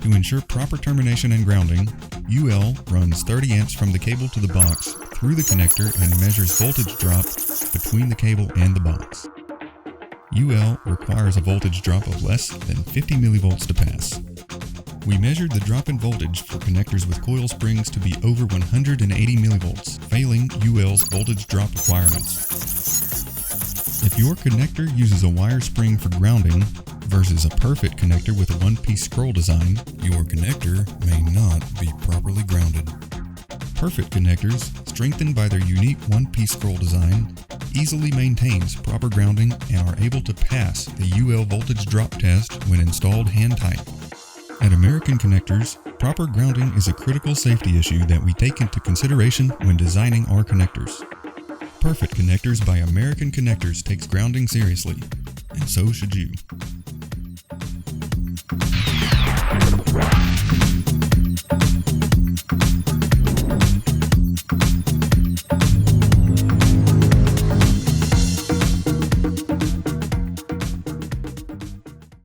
To ensure proper termination and grounding, UL runs 30 amps from the cable to the box through the connector and measures voltage drop between the cable and the box. UL requires a voltage drop of less than 50 millivolts to pass. We measured the drop in voltage for connectors with coil springs to be over 180 millivolts, failing UL's voltage drop requirements. If your connector uses a wire spring for grounding versus a perfect connector with a one-piece scroll design, your connector may not be properly grounded. Perfect connectors, strengthened by their unique one-piece scroll design, easily maintains proper grounding and are able to pass the UL voltage drop test when installed hand-tight. At American Connectors, proper grounding is a critical safety issue that we take into consideration when designing our connectors. Perfect Connectors by American Connectors takes grounding seriously, and so should you.